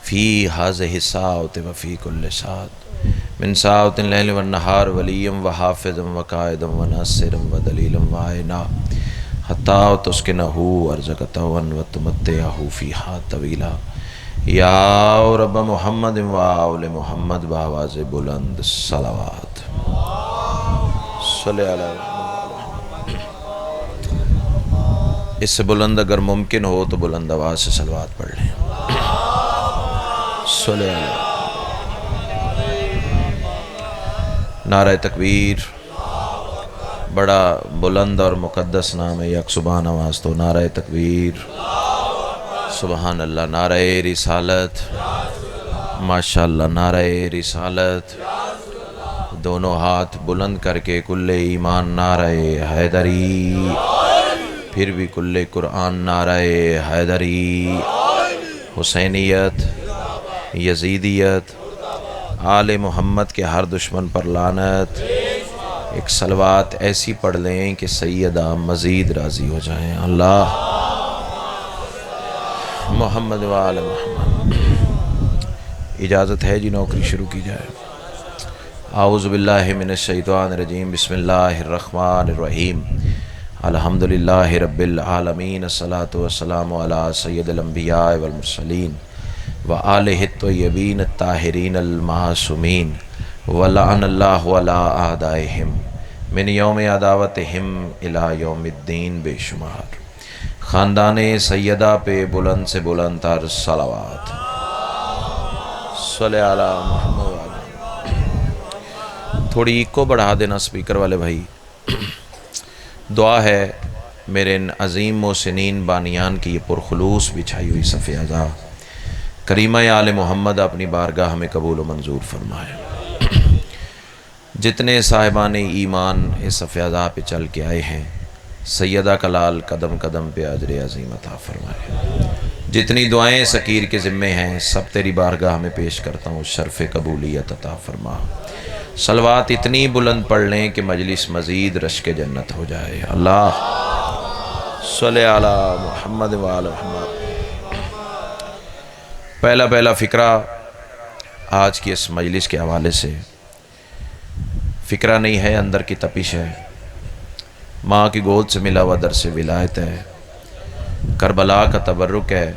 فی ہذہ الساعۃ وفی کل ساعۃ من ساعۃ اللیل والنہار ولیا وحافظا وقائدا وناصرا ودلیلا وعینا حتی تسکنہ ارضک طوعا وتمتعہ فیہا طویلا یا رب محمد و آل محمد بآواز بلند صلوات صلی اللہ علیہ وسلم۔ اس سے بلند اگر ممکن ہو تو بلند آواز سے صلوات پڑھ لیں۔ صلی اللہ علیہ وسلم۔ نعرہ تکبیر، بڑا بلند اور مقدس نام ہے، یک سبحان آواز تو نعرہ تکبیر، سبحان اللہ، نعرہ رسالت، ماشاءاللہ، نعرہ رسالت، دونوں ہاتھ بلند کر کے کل ایمان نعرہ حیدری، پھر بھی کل قرآن نعرہ حیدری، حسینیت، یزیدیت، آل محمد کے ہر دشمن پر لعنت۔ ایک صلوات ایسی پڑھ لیں کہ سیدہ مزید راضی ہو جائیں۔ اللہ محمد و آل محمد۔ اجازت ہے جی نوکری شروع کی جائے۔ اعوذ باللہ من الشیطان الرجیم، بسم اللہ الرحمن الرحیم، الحمدللہ رب العالمین، الصلاۃ والسلام علی سید الانبیاء والمرسلین وآلہ الطیبین الطاہرین المعصومین، ولعن اللہ علی اعدائہم من یوم عداوتہم الی یوم الدین بے شمار۔ خاندان سیدہ پہ بلند سے بلند تر صلوات۔ صلی علی محمد۔ تھوڑی ایکو بڑھا دینا سپیکر والے بھائی۔ دعا ہے میرے ان عظیم محسنین بانیان کی یہ پرخلوص بچھائی ہوئی صف اعضاء کریمہ آل محمد اپنی بارگاہ میں قبول و منظور فرمائے۔ جتنے صاحبان ایمان اس صف اعضاء پہ چل کے آئے ہیں، سیدہ کا لال قدم قدم پہ اجر عظیم عطا فرمائے۔ جتنی دعائیں سکیر کے ذمے ہیں سب تیری بارگاہ میں پیش کرتا ہوں، شرف قبولیت عطا فرما۔ صلوات اتنی بلند پڑھ لیں کہ مجلس مزید رشک جنت ہو جائے۔ اللہ صلی علی محمد و آل محمد۔ پہلا فکرہ آج کی اس مجلس کے حوالے سے فکرہ نہیں ہے، اندر کی تپش ہے۔ ماں کی گود سے ملا ہوا درس ولایت ہے، کربلا کا تبرک ہے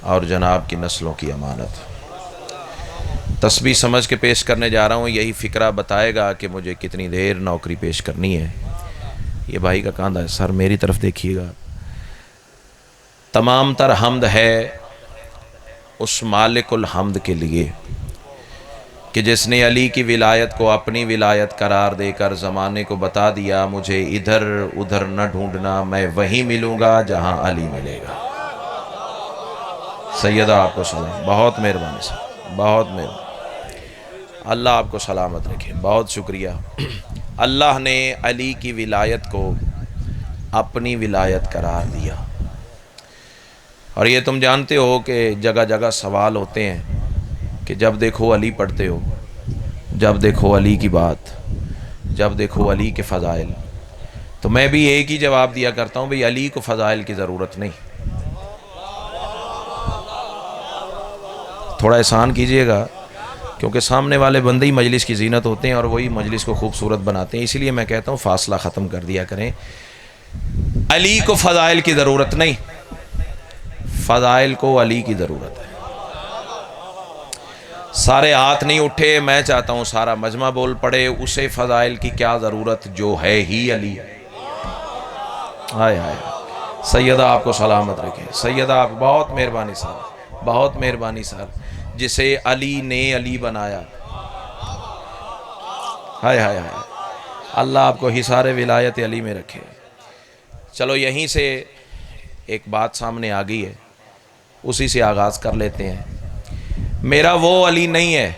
اور جناب کی نسلوں کی امانت۔ تسبیح سمجھ کے پیش کرنے جا رہا ہوں، یہی فکرہ بتائے گا کہ مجھے کتنی دیر نوکری پیش کرنی ہے۔ یہ بھائی کا کاندھا ہے، سر میری طرف دیکھیے گا۔ تمام تر حمد ہے اس مالک الحمد کے لیے کہ جس نے علی کی ولایت کو اپنی ولایت قرار دے کر زمانے کو بتا دیا، مجھے ادھر ادھر نہ ڈھونڈنا، میں وہیں ملوں گا جہاں علی ملے گا۔ سیدہ آپ کو سلام، بہت مہربانی سر، بہت مہربانی، اللہ آپ کو سلامت رکھے، بہت شکریہ۔ اللہ نے علی کی ولایت کو اپنی ولایت قرار دیا، اور یہ تم جانتے ہو کہ جگہ جگہ سوال ہوتے ہیں کہ جب دیکھو علی پڑھتے ہو، جب دیکھو علی کی بات، جب دیکھو علی کے فضائل، تو میں بھی ایک ہی جواب دیا کرتا ہوں، بھئی علی کو فضائل کی ضرورت نہیں۔ تھوڑا احسان کیجئے گا، کیونکہ سامنے والے بندے ہی مجلس کی زینت ہوتے ہیں اور وہی مجلس کو خوبصورت بناتے ہیں، اسی لیے میں کہتا ہوں فاصلہ ختم کر دیا کریں۔ علی کو فضائل کی ضرورت نہیں، فضائل کو علی کی ضرورت ہے۔ سارے ہاتھ نہیں اٹھے، میں چاہتا ہوں سارا مجمع بول پڑے، اسے فضائل کی کیا ضرورت جو ہے ہی علی۔ آئے آئے سیدہ آپ کو سلامت رکھے، سیدہ آپ بہت مہربانی صاحب، بہت مہربانی صاحب، جسے علی نے علی بنایا۔ ہائے ہائے ہائے، اللہ آپ کو حصار ولایت علی میں رکھے۔ چلو یہیں سے ایک بات سامنے آ گئی ہے، اسی سے آغاز کر لیتے ہیں۔ میرا وہ علی نہیں ہے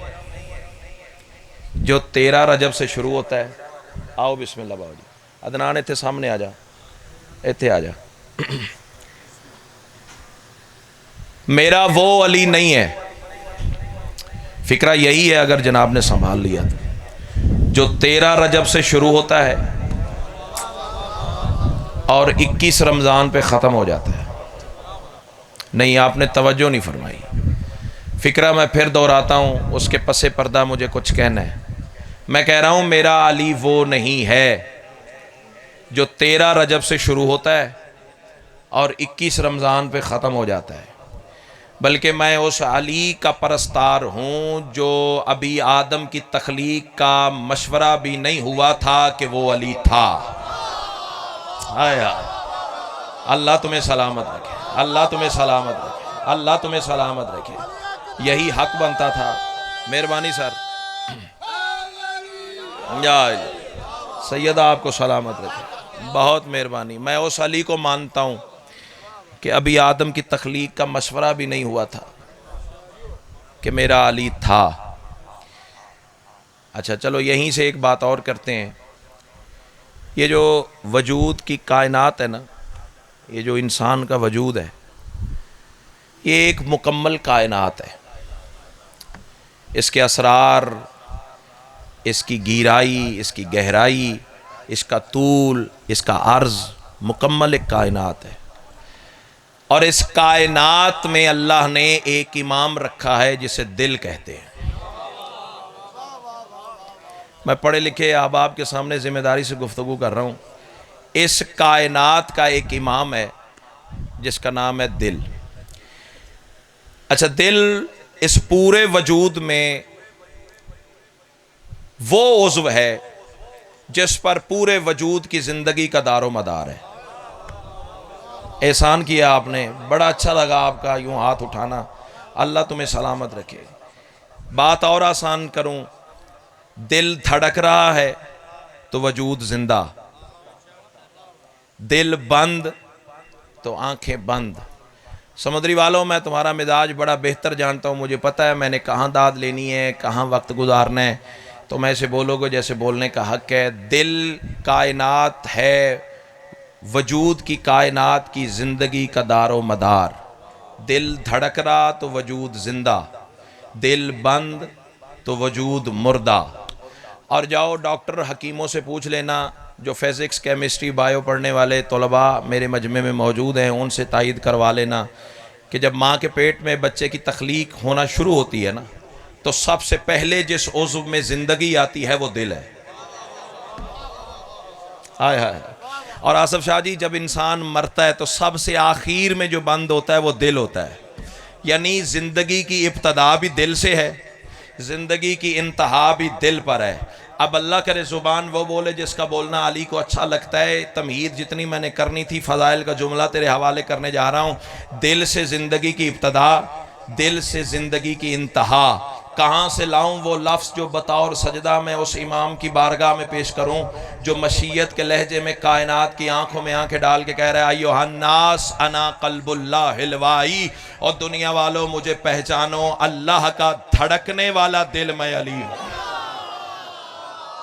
جو 13 رجب سے شروع ہوتا ہے۔ آؤ بسم اللہ باؤ جی، عدنان ایتھے سامنے آ جا، ایتھے آ جا۔ میرا وہ علی نہیں ہے، فکرہ یہی ہے اگر جناب نے سنبھال لیا تو، جو 13 رجب سے شروع ہوتا ہے اور 21 رمضان پہ ختم ہو جاتا ہے۔ نہیں، آپ نے توجہ نہیں فرمائی۔ فکرہ میں پھر دہراتا ہوں، اس کے پس پردہ مجھے کچھ کہنا ہے۔ میں کہہ رہا ہوں میرا علی وہ نہیں ہے جو 13 رجب سے شروع ہوتا ہے اور 21 رمضان پہ ختم ہو جاتا ہے، بلکہ میں اس علی کا پرستار ہوں جو ابھی آدم کی تخلیق کا مشورہ بھی نہیں ہوا تھا کہ وہ علی تھا۔ ہائے ہائے، اللہ تمہیں سلامت رکھے، اللہ تمہیں سلامت رکھے، اللہ تمہیں سلامت رکھے۔ یہی حق بنتا تھا۔ مہربانی سر، یا سیدہ آپ کو سلامت رکھے، بہت مہربانی۔ میں اس علی کو مانتا ہوں کہ ابھی آدم کی تخلیق کا مشورہ بھی نہیں ہوا تھا کہ میرا علی تھا۔ اچھا چلو یہیں سے ایک بات اور کرتے ہیں۔ یہ جو وجود کی کائنات ہے نا، یہ جو انسان کا وجود ہے، یہ ایک مکمل کائنات ہے۔ اس کے اسرار، اس کی گہرائی، اس کی گہرائی، اس کا طول، اس کا عرض، مکمل ایک کائنات ہے۔ اور اس کائنات میں اللہ نے ایک امام رکھا ہے جسے دل کہتے ہیں۔ میں پڑھے لکھے احباب کے سامنے ذمہ داری سے گفتگو کر رہا ہوں۔ اس کائنات کا ایک امام ہے جس کا نام ہے دل۔ اچھا، دل اس پورے وجود میں وہ عضو ہے جس پر پورے وجود کی زندگی کا دار و مدار ہے۔ احسان کیا آپ نے، بڑا اچھا لگا آپ کا یوں ہاتھ اٹھانا، اللہ تمہیں سلامت رکھے۔ بات اور آسان کروں، دل دھڑک رہا ہے تو وجود زندہ، دل بند تو آنکھیں بند۔ سمندری والوں، میں تمہارا مزاج بڑا بہتر جانتا ہوں، مجھے پتہ ہے میں نے کہاں داد لینی ہے، کہاں وقت گزارنا ہے، تو میں ایسے بولو گے جیسے بولنے کا حق ہے۔ دل کائنات ہے، وجود کی کائنات کی زندگی کا دار و مدار۔ دل دھڑک رہا تو وجود زندہ، دل بند تو وجود مردہ۔ اور جاؤ ڈاکٹر حکیموں سے پوچھ لینا، جو فزکس، کیمسٹری، بائیو پڑھنے والے طلباء میرے مجمع میں موجود ہیں، ان سے تائید کروا لینا کہ جب ماں کے پیٹ میں بچے کی تخلیق ہونا شروع ہوتی ہے نا، تو سب سے پہلے جس عضو میں زندگی آتی ہے وہ دل ہے۔ ہائے ہائے۔ اور آصف شاہ جی، جب انسان مرتا ہے تو سب سے آخر میں جو بند ہوتا ہے وہ دل ہوتا ہے۔ یعنی زندگی کی ابتدا بھی دل سے ہے، زندگی کی انتہا بھی دل پر ہے۔ اب اللہ کرے زبان وہ بولے جس کا بولنا علی کو اچھا لگتا ہے۔ تمہید جتنی میں نے کرنی تھی، فضائل کا جملہ تیرے حوالے کرنے جا رہا ہوں۔ دل سے زندگی کی ابتدا، دل سے زندگی کی انتہا۔ کہاں سے لاؤں وہ لفظ جو بطور سجدہ میں اس امام کی بارگاہ میں پیش کروں جو مشیت کے لہجے میں کائنات کی آنکھوں میں آنکھیں ڈال کے کہہ رہا ہے، ایھا الناس انا قلب اللہ الوائی، اور دنیا والوں مجھے پہچانو، اللہ کا دھڑکنے والا دل میں علی ہوں۔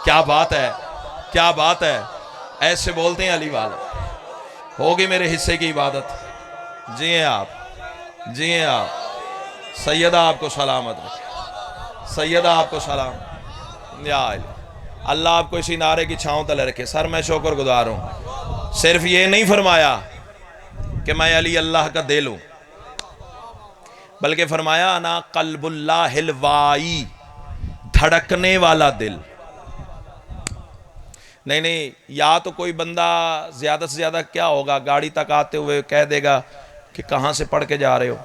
کیا بات ہے، کیا بات ہے، ایسے بولتے ہیں علی والے۔ ہوگی میرے حصے کی عبادت۔ جی ہیں آپ، جی ہیں آپ۔ سیدہ آپ کو سلامت رکھے، سیدہ آپ کو سلام۔ یا اللہ آپ کو اسی نعرے کی چھاؤں تلے رکھے۔ سر میں شکر گزار ہوں، صرف یہ نہیں فرمایا کہ میں علی اللہ کا دل ہوں، بلکہ فرمایا انا قلب اللہ الوائی، دھڑکنے والا دل۔ نہیں، یا تو کوئی بندہ زیادہ سے زیادہ کیا ہوگا، گاڑی تک آتے ہوئے کہہ دے گا کہ کہاں سے پڑھ کے جا رہے ہو،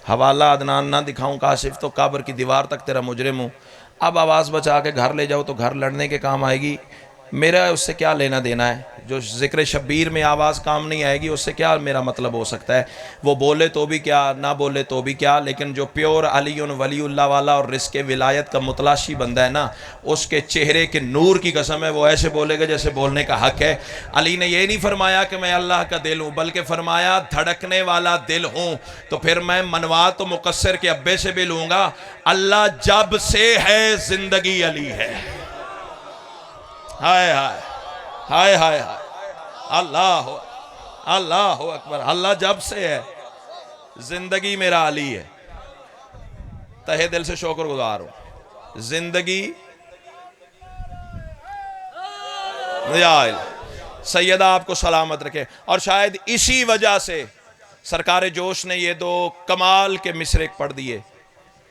حوالہ عدنان نہ دکھاؤں کاشف تو قبر کی دیوار تک تیرا مجرم ہوں۔ اب آواز بچا کے گھر لے جاؤ تو گھر لڑنے کے کام آئے گی، میرا اس سے کیا لینا دینا ہے؟ جو ذکر شبیر میں آواز کام نہیں آئے گی، اس سے کیا میرا مطلب ہو سکتا ہے؟ وہ بولے تو بھی کیا، نہ بولے تو بھی کیا، لیکن جو پیور علی ولی اللہ والا اور رزق ولایت کا متلاشی بندہ ہے نا، اس کے چہرے کے نور کی قسم ہے، وہ ایسے بولے گا جیسے بولنے کا حق ہے۔ علی نے یہ نہیں فرمایا کہ میں اللہ کا دل ہوں، بلکہ فرمایا دھڑکنے والا دل ہوں۔ تو پھر میں منوا تو مقصر کے ابے سے بھی لوں گا، اللہ جب سے ہے زندگی علی ہے۔ ہائے ہائے ہائے ہائے ہائے، اللہ اللہ اکبر، اللہ جب سے ہے زندگی میرا علی ہے۔ تہہ دل سے شکر گزار ہوں، زندگی سیدہ آپ کو سلامت رکھے۔ اور شاید اسی وجہ سے سرکار جوش نے یہ دو کمال کے مصرے پڑھ دیے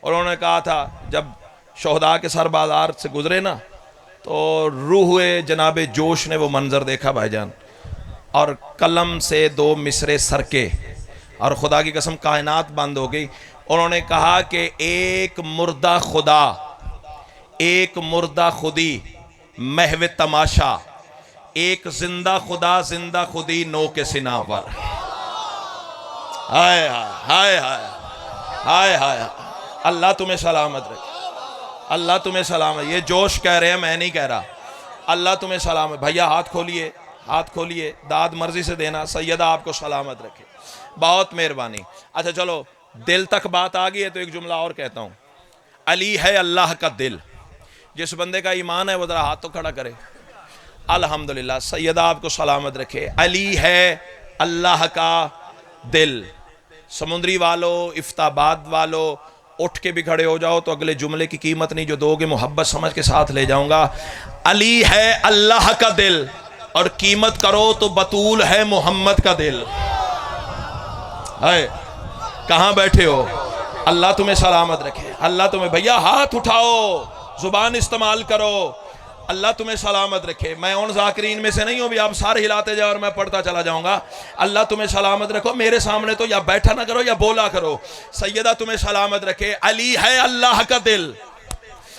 اور انہوں نے کہا تھا جب شہداء کے سر بازار سے گزرے نا تو روح جناب جوش نے وہ منظر دیکھا بھائی جان، اور قلم سے 2 مصرے سرکے، اور خدا کی قسم کائنات بند ہو گئی۔ انہوں نے کہا کہ ایک مردہ خدا، ایک مردہ خودی محو تماشا، ایک زندہ خدا زندہ خودی نو کے سنا پر۔ ہائے ہائے ہائے ہائے ہائے، اللہ تمہیں سلامت رکھے، اللہ تمہیں سلامت۔ یہ جوش کہہ رہے ہیں، میں نہیں کہہ رہا، اللہ تمہیں سلامت۔ بھیا ہاتھ کھولیے، ہاتھ کھولیے، داد مرضی سے دینا، سیدہ آپ کو سلامت رکھے، بہت مہربانی۔ اچھا چلو دل تک بات آ گئی ہے تو ایک جملہ اور کہتا ہوں۔ علی ہے اللہ کا دل، جس بندے کا ایمان ہے وہ ذرا ہاتھ تو کھڑا کرے۔ الحمدللہ، سیدہ آپ کو سلامت رکھے۔ علی ہے اللہ کا دل۔ سمندری والو، افتاباد والو، اٹھ کے بھی کھڑے ہو جاؤ تو اگلے جملے کی قیمت نہیں جو دو گے محبت سمجھ کے ساتھ لے جاؤں گا۔ علی ہے اللہ کا دل، اور قیمت کرو تو بطول ہے محمد کا دل۔ ہے کہاں بیٹھے ہو؟ اللہ تمہیں سلامت رکھے، اللہ تمہیں، بھیا ہاتھ اٹھاؤ، زبان استعمال کرو، اللہ تمہیں سلامت رکھے۔ میں ان ذاکرین میں سے نہیں ہوں بھی آپ سارے ہلاتے جاؤ اور میں پڑھتا چلا جاؤں گا۔ اللہ تمہیں سلامت رکھو، میرے سامنے تو یا بیٹھا نہ کرو یا بولا کرو۔ سیدہ تمہیں سلامت رکھے۔ علی ہے اللہ کا دل،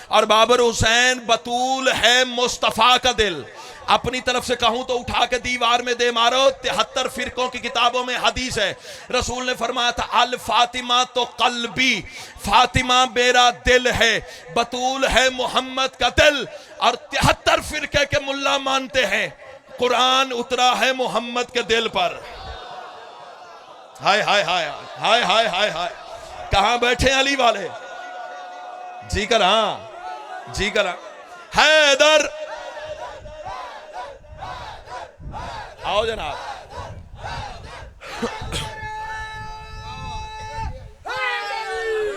اور بابر حسین بطول ہے مصطفیٰ کا دل۔ اپنی طرف سے کہوں تو اٹھا کے دیوار میں دے مارو، 73 فرقوں کی کتابوں میں حدیث ہے، رسول نے فرمایا تھا الفاطمہ تو قلبی، فاطمہ میرا دل ہے، بطول ہے محمد کا دل۔ اور 73 فرقے کے ملا مانتے ہیں قرآن اترا ہے محمد کے دل پر۔ ہائے ہائے ہائے ہائے ہائے ہائے ہائے، کہاں بیٹھے علی والے؟ جی کر ہاں، جی کر ہاں، حیدر آؤ جناب۔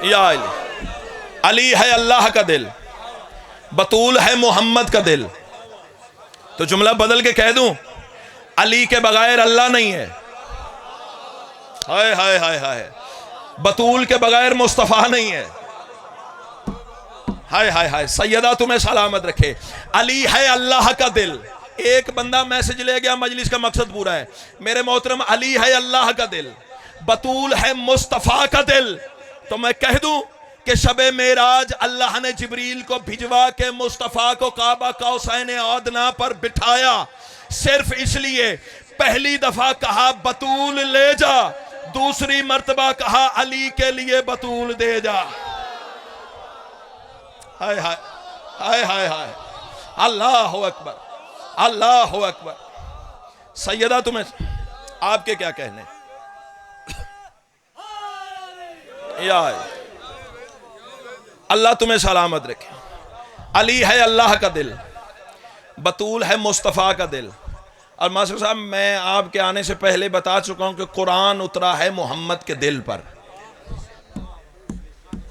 یا علی ہے اللہ کا دل، بطول ہے محمد کا دل۔ تو جملہ بدل کے کہہ دوں، علی کے بغیر اللہ نہیں ہے، ہائے ہائے ہائے ہائے، بطول کے بغیر مصطفیٰ نہیں ہے، ہائے ہائے ہائے۔ سیدہ تمہیں سلامت رکھے۔ علی ہے اللہ کا دل۔ ایک بندہ میسج لے گیا، مجلس کا مقصد پورا ہے۔ میرے محترم، علی ہے اللہ کا دل، بطول ہے مصطفیٰ کا دل۔ تو میں کہہ دوں کہ شب معراج اللہ نے جبریل کو بھجوا کے مصطفیٰ کو کعبہ قوسین ادنیٰ پر بٹھایا، صرف اس لیے پہلی دفعہ کہا بطول لے جا، دوسری مرتبہ کہا علی کے لیے بطول دے جا۔ ہائے ہائے ہائے ہائے ہائے، اللہ اکبر، اللہ اکبر۔ سیدہ تمہیں آپ کے کیا کہنے؟ یا اللہ تمہیں سلامت رکھے۔ علی ہے اللہ کا دل، بطول ہے مصطفیٰ کا دل۔ اور ماسٹر صاحب میں آپ کے آنے سے پہلے بتا چکا ہوں کہ قرآن اترا ہے محمد کے دل پر۔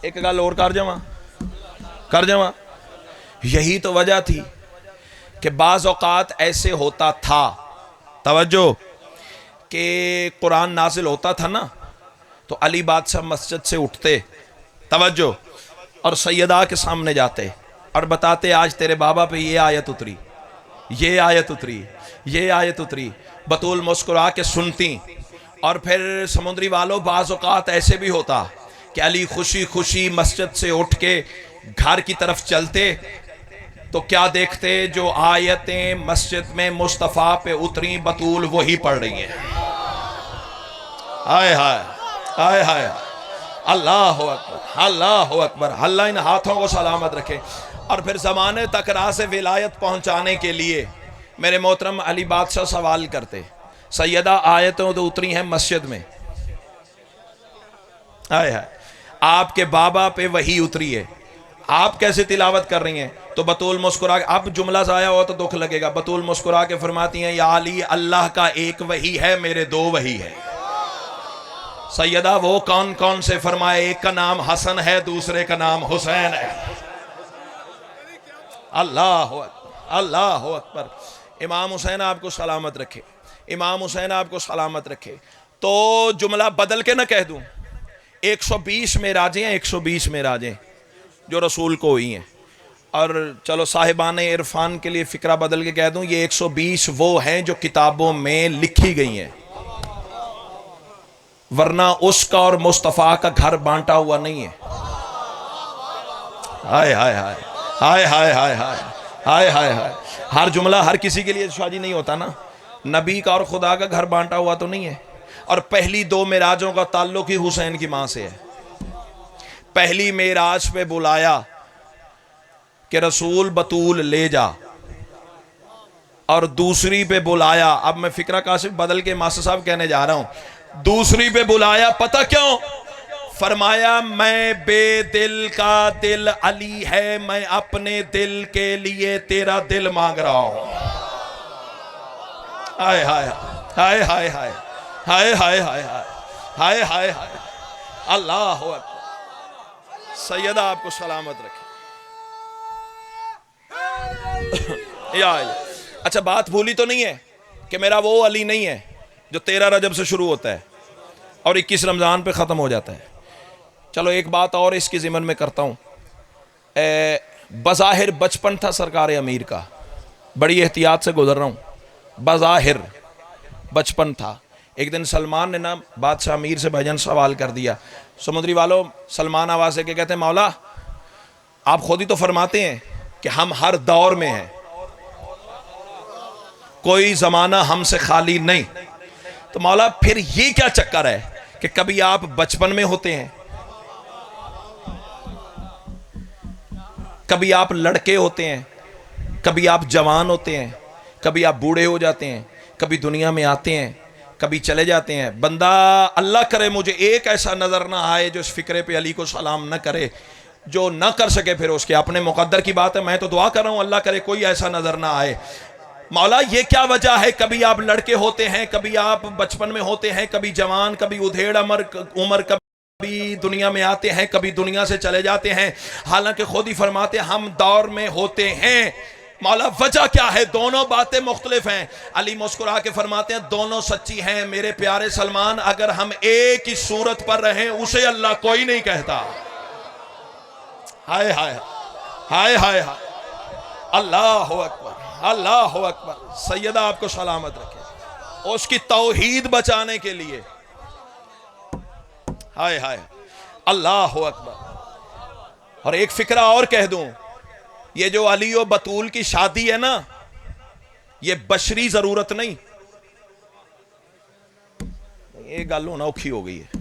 ایک گل اور کر جاواں، یہی تو وجہ تھی کہ بعض اوقات ایسے ہوتا تھا، توجہ، کہ قرآن نازل ہوتا تھا نا تو علی بادشاہ مسجد سے اٹھتے، توجہ، اور سیدہ کے سامنے جاتے اور بتاتے آج تیرے بابا پہ یہ آیت اتری، یہ آیت اتری، یہ آیت اتری، بطول مسکرا کے سنتی۔ اور پھر سمندری والوں، بعض اوقات ایسے بھی ہوتا کہ علی خوشی خوشی مسجد سے اٹھ کے گھر کی طرف چلتے تو کیا دیکھتے؟ جو آیتیں مسجد میں مصطفیٰ پہ اتری بطول وہی پڑھ رہی ہیں۔ ہائے ہائے ہائے ہائے، اللہ اکبر، اللہ اکبر۔ اللہ ان ہاتھوں کو سلامت رکھے۔ اور پھر زمانے تک راز ولایت پہنچانے کے لیے میرے محترم علی بادشاہ سوال کرتے، سیدہ آیتوں تو اتری ہیں مسجد میں، ہائے ہائے، آپ کے بابا پہ وہی اتری ہے، آپ کیسے تلاوت کر رہی ہیں؟ تو بطول مسکرا کے، اب جملہ ضائع ہوا تو دکھ لگے گا، بطول مسکرا کے فرماتی ہیں یا علی اللہ کا ایک وہی ہے، میرے 2 وہی ہے۔ سیدہ وہ کون کون سے؟ فرمائے ایک کا نام حسن ہے، دوسرے کا نام حسین ہے۔ اللہ اکبر، اللہ اکبر۔ امام حسین آپ کو سلامت رکھے، امام حسین آپ کو سلامت رکھے۔ تو جملہ بدل کے نہ کہہ دوں، 120 معراجیں ہیں, 120 معراجیں جو رسول کو ہوئی ہیں. اور چلو صاحبان عرفان کے لیے فکرہ بدل کے کہہ دوں, یہ 120 وہ ہیں جو کتابوں میں لکھی گئی ہیں, ورنہ اس کا اور مصطفیٰ کا گھر بانٹا ہوا نہیں ہے. ہائے ہائے ہائے ہائے ہائے ہائے ہائے ہائے ہائے. ہر جملہ ہر کسی کے لیے شاجی نہیں ہوتا نا. نبی کا اور خدا کا گھر بانٹا ہوا تو نہیں ہے. اور پہلی 2 معراجوں کا تعلق ہی حسین کی ماں سے ہے. پہلی معراج پہ بلایا کہ رسول بطول لے جا, اور دوسری پہ بلایا, اب میں فکرہ کاشف بدل کے ماسٹر صاحب کہنے جا رہا ہوں, دوسری پہ بلایا پتہ کیوں؟ فرمایا میں بے دل کا دل علی ہے, میں اپنے دل کے لیے تیرا دل مانگ رہا ہوں. ہائے ہائے ہائے ہائے ہائے ہائے ہائے ہائے ہائے ہائے ہائے. اللہ اکبر. سیدہ آپ کو سلامت رکھے. یا اچھا بات بھولی تو نہیں ہے کہ میرا وہ علی نہیں ہے جو 13 رجب سے شروع ہوتا ہے اور 21 رمضان پہ ختم ہو جاتا ہے. چلو ایک بات اور اس کی ضمن میں کرتا ہوں. بظاہر بچپن تھا سرکار امیر کا, بڑی احتیاط سے گزر رہا ہوں, بظاہر بچپن تھا. ایک دن سلمان نے نا بادشاہ امیر سے بھجن سوال کر دیا. سمندری والوں, سلمان آواز سے کہ کہتے ہیں مولا آپ خود ہی تو فرماتے ہیں کہ ہم ہر دور میں ہیں, کوئی زمانہ ہم سے خالی نہیں, تو مولا پھر یہ کیا چکر ہے کہ کبھی آپ بچپن میں ہوتے ہیں, کبھی آپ لڑکے ہوتے ہیں, کبھی آپ جوان ہوتے ہیں, کبھی آپ بوڑھے ہو جاتے ہیں, کبھی دنیا میں آتے ہیں, کبھی چلے جاتے ہیں. بندہ اللہ کرے مجھے ایک ایسا نظر نہ آئے جو اس فکرے پہ علی کو سلام نہ کرے, جو نہ کر سکے پھر اس کے اپنے مقدر کی بات ہے. میں تو دعا کر رہا ہوں اللہ کرے کوئی ایسا نظر نہ آئے. مولا یہ کیا وجہ ہے کبھی آپ لڑکے ہوتے ہیں, کبھی آپ بچپن میں ہوتے ہیں, کبھی جوان, کبھی ادھیڑ عمر, کبھی دنیا میں آتے ہیں, کبھی دنیا سے چلے جاتے ہیں, حالانکہ خود ہی فرماتے ہم دور میں ہوتے ہیں. مولا وجہ کیا ہے؟ دونوں باتیں مختلف ہیں. علی مسکرا کے فرماتے ہیں دونوں سچی ہیں میرے پیارے سلمان, اگر ہم ایک ہی صورت پر رہیں اسے اللہ کوئی نہیں کہتا. ہائے ہائے ہائے ہائے ہائے. اللہ اکبر اللہ اکبر. سیدہ آپ کو سلامت رکھے. اس کی توحید بچانے کے لیے ہائے ہائے اللہ اکبر. اور ایک فکرہ اور کہہ دوں, یہ جو علی و بطول کی شادی ہے نا, یہ بشری ضرورت نہیں. یہ گل ہونا اوکھی ہو گئی ہے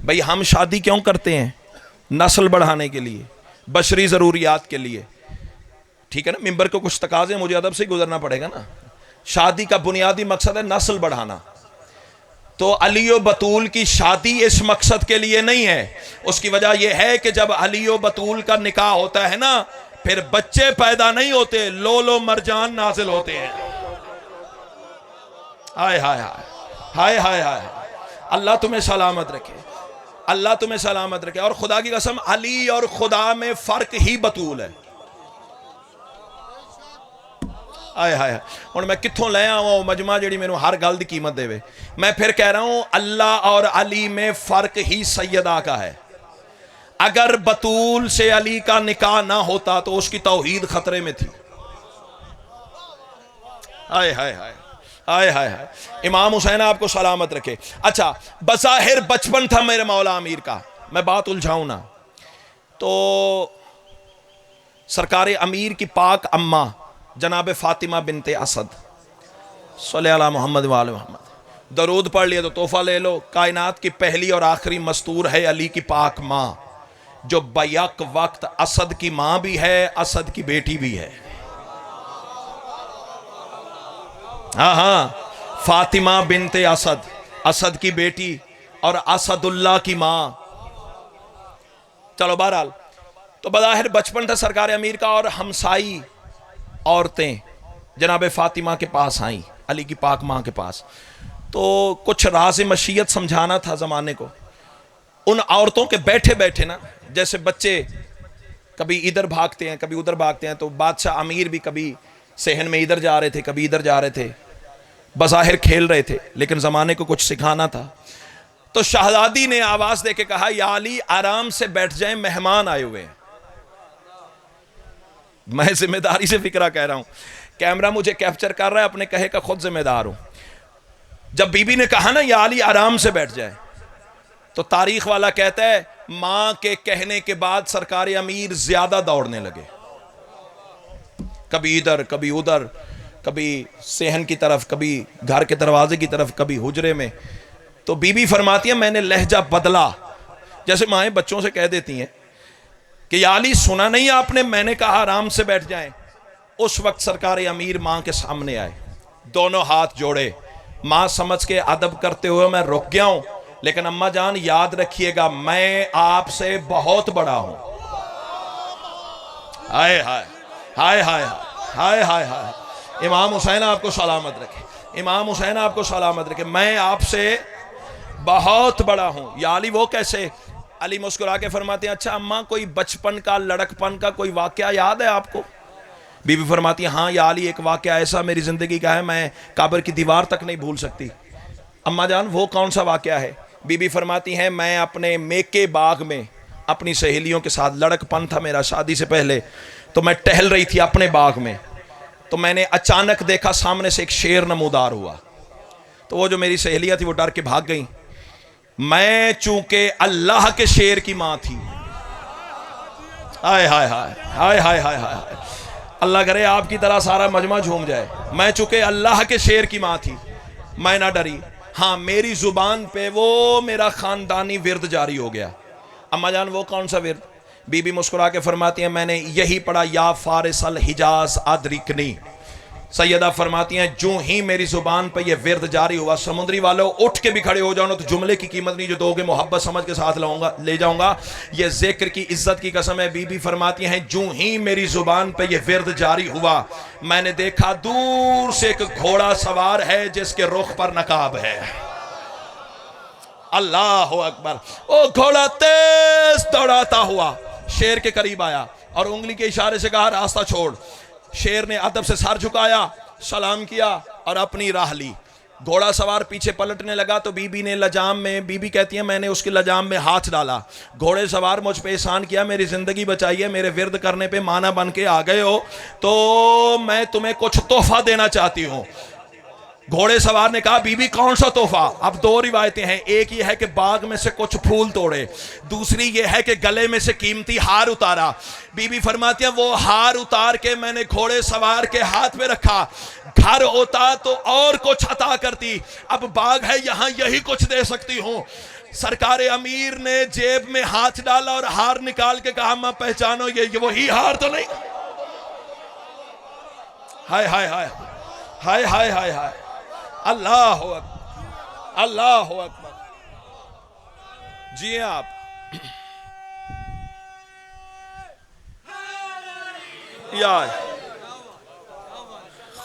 بھئی. ہم شادی کیوں کرتے ہیں؟ نسل بڑھانے کے لیے, بشری ضروریات کے لیے. ٹھیک ہے نا, ممبر کو کچھ تقاضے مجھے ادب سے گزرنا پڑے گا نا. شادی کا بنیادی مقصد ہے نسل بڑھانا. تو علی و بطول کی شادی اس مقصد کے لیے نہیں ہے. اس کی وجہ یہ ہے کہ جب علی و بطول کا نکاح ہوتا ہے نا, پھر بچے پیدا نہیں ہوتے, لولو مرجان نازل ہوتے ہیں. ہائے ہائے ہائے ہائے ہائے. اللہ تمہیں سلامت رکھے, اللہ تمہیں سلامت رکھے. اور خدا کی قسم علی اور خدا میں فرق ہی بطول ہے. آئے ہائے. اور میں کتھوں لے آؤں مجمع جڑی میں ہر گل دی قیمت دے وے. میں پھر کہہ رہا ہوں اللہ اور علی میں فرق ہی سیدہ کا ہے. اگر بطول سے علی کا نکاح نہ ہوتا تو اس کی توحید خطرے میں تھی. آئے ہائے ہائے آئے ہائے ہائے. امام حسین آپ کو سلامت رکھے. اچھا بظاہر بچپن تھا میرے مولا امیر کا, میں بات الجھاؤں نا, تو سرکار امیر کی پاک اماں جناب فاطمہ بنت اسد صلی اللہ محمد وآل محمد, درود پڑھ لیا تو تحفہ لے لو. کائنات کی پہلی اور آخری مستور ہے علی کی پاک ماں, جو بیک وقت اسد کی ماں بھی ہے, اسد کی بیٹی بھی ہے. ہاں ہاں, فاطمہ بنت اسد, اسد کی بیٹی اور اسد اللہ کی ماں. چلو بہرحال, تو بظاہر بچپن تھا سرکار امیر کا, اور ہمسائی عورتیں جناب فاطمہ کے پاس آئیں, علی کی پاک ماں کے پاس. تو کچھ راز مشیت سمجھانا تھا زمانے کو. ان عورتوں کے بیٹھے بیٹھے نا, جیسے بچے کبھی ادھر بھاگتے ہیں کبھی ادھر بھاگتے ہیں, تو بادشاہ امیر بھی کبھی صحن میں ادھر جا رہے تھے کبھی ادھر جا رہے تھے, بظاہر کھیل رہے تھے لیکن زمانے کو کچھ سکھانا تھا. تو شہزادی نے آواز دے کے کہا یا علی آرام سے بیٹھ جائیں، مہمان آئے ہوئے ہیں۔ میں ذمہ داری سے فکرہ کہہ رہا ہوں، کیمرہ مجھے کیپچر کر رہا ہے، اپنے کہے کا خود ذمہ دار ہوں۔ جب بی بی نے کہا نا یا علی آرام سے بیٹھ جائے، تو تاریخ والا کہتا ہے ماں کے کہنے کے بعد سرکار امیر زیادہ دوڑنے لگے، کبھی ادھر کبھی ادھر، کبھی صحن کی طرف، کبھی گھر کے دروازے کی طرف، کبھی حجرے میں۔ تو بی بی فرماتی ہے میں نے لہجہ بدلا، جیسے مائیں بچوں سے کہہ دیتی ہیں کہ یا علی سنا نہیں آپ نے، میں نے کہا آرام سے بیٹھ جائیں۔ اس وقت سرکار امیر ماں کے سامنے آئے، دونوں ہاتھ جوڑے، ماں سمجھ کے ادب کرتے ہوئے میں رک گیا ہوں، لیکن اماں جان یاد رکھیے گا میں آپ سے بہت بڑا ہوں۔ ہائے ہائے ہائے ہائے ہائے ہائے ہائے، امام حسین آپ کو سلامت رکھے، امام حسین آپ کو سلامت رکھے، میں آپ سے بہت بڑا ہوں۔ یا علی وہ کیسے؟ علی مسکرا کے فرماتے ہیں اچھا اماں کوئی بچپن کا لڑکپن کا کوئی واقعہ یاد ہے آپ کو؟ بی بی فرماتی ہے ہاں یا علی ایک واقعہ ایسا میری زندگی کا ہے میں قبر کی دیوار تک نہیں بھول سکتی۔ اماں جان وہ کون سا واقعہ ہے؟ بی بی فرماتی ہیں میں اپنے میکے باغ میں اپنی سہیلیوں کے ساتھ، لڑکپن تھا میرا شادی سے پہلے، تو میں ٹہل رہی تھی اپنے باغ میں، تو میں نے اچانک دیکھا سامنے سے ایک شیر نمودار ہوا، تو وہ جو میری سہیلیاں تھی وہ ڈر کے بھاگ گئیں۔ میں چونکہ اللہ کے شیر کی ماں تھی، ہائے ہائے ہائے ہائے ہائے ہائے ہائے، اللہ کرے آپ کی طرح سارا مجمع جھوم جائے، میں چونکہ اللہ کے شیر کی ماں تھی میں نہ ڈری، ہاں میری زبان پہ وہ میرا خاندانی ورد جاری ہو گیا۔ اماں جان وہ کون سا ورد؟ بی بی مسکرا کے فرماتی ہیں میں نے یہی پڑھا یا فارس الحجاز ادرکنی۔ سیدہ فرماتی ہیں جو ہی میری زبان پہ یہ ورد جاری ہوا، سمندری والوں اٹھ کے بھی کھڑے ہو جاؤ نا تو جملے کی قیمت نہیں جو دو گے محبت سمجھ کے ساتھ لے جاؤں گا، یہ ذکر کی عزت کی قسم ہے۔ بی بی فرماتی ہیں جو ہی میری زبان پہ یہ ورد جاری ہوا، میں نے دیکھا دور سے ایک گھوڑا سوار ہے جس کے رخ پر نقاب ہے۔ اللہ اکبر، وہ گھوڑا تیز دوڑاتا ہوا شیر کے قریب آیا اور انگلی کے اشارے سے کہا راستہ چھوڑ۔ شیر نے ادب سے سر جھکایا، سلام کیا اور اپنی راہ لی۔ گھوڑا سوار پیچھے پلٹنے لگا تو بی بی نے لجام میں، بی بی کہتی ہیں میں نے اس کے لجام میں ہاتھ ڈالا، گھوڑے سوار مجھ پہ احسان کیا، میری زندگی بچائی ہے، میرے ورد کرنے پہ مانا بن کے آ گئے ہو تو میں تمہیں کچھ تحفہ دینا چاہتی ہوں۔ گھوڑے سوار نے کہا بی بی کون سا تحفہ؟ اب دو روایتیں ہیں، ایک یہ ہے کہ باغ میں سے کچھ پھول توڑے، دوسری یہ ہے کہ گلے میں سے قیمتی ہار اتارا۔ بی بی فرماتی ہیں وہ ہار اتار کے میں نے گھوڑے سوار کے ہاتھ میں رکھا، گھر ہوتا تو اور کچھ عطا کرتی، اب باغ ہے یہاں یہی کچھ دے سکتی ہوں۔ سرکار امیر نے جیب میں ہاتھ ڈالا اور ہار نکال کے کہا میں پہچانو یہ وہی ہار تو نہیں؟ ہائے ہائے ہائے ہائے ہائے ہائے ہائے، اللہ اکبر اللہ اکبر۔ جی آپ یا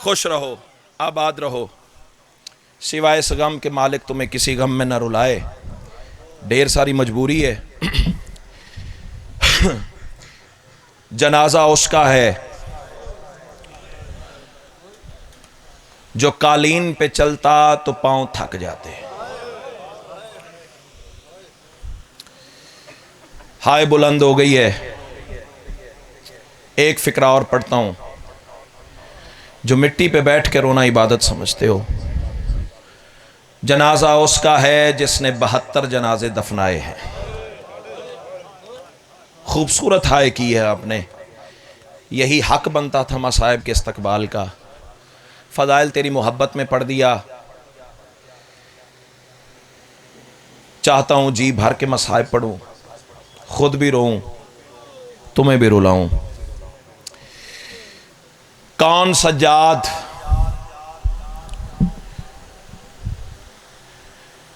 خوش رہو آباد رہو، سوائے اس غم کے مالک تمہیں کسی غم میں نہ رلائے، ڈھیر ساری مجبوری ہے۔ جنازہ اس کا ہے جو قالین پہ چلتا تو پاؤں تھک جاتے۔ ہائے بلند ہو گئی ہے۔ ایک فقرہ اور پڑھتا ہوں، جو مٹی پہ بیٹھ کے رونا عبادت سمجھتے ہو، جنازہ اس کا ہے جس نے 72 جنازے دفنائے ہیں۔ خوبصورت ہائے کی ہے آپ نے، یہی حق بنتا تھا مصائب کے استقبال کا۔ فضائل تیری محبت میں پڑھ دیا، چاہتا ہوں جی بھر کے مصائب پڑھوں، خود بھی روؤں تمہیں بھی رلاؤں۔ کون سجاد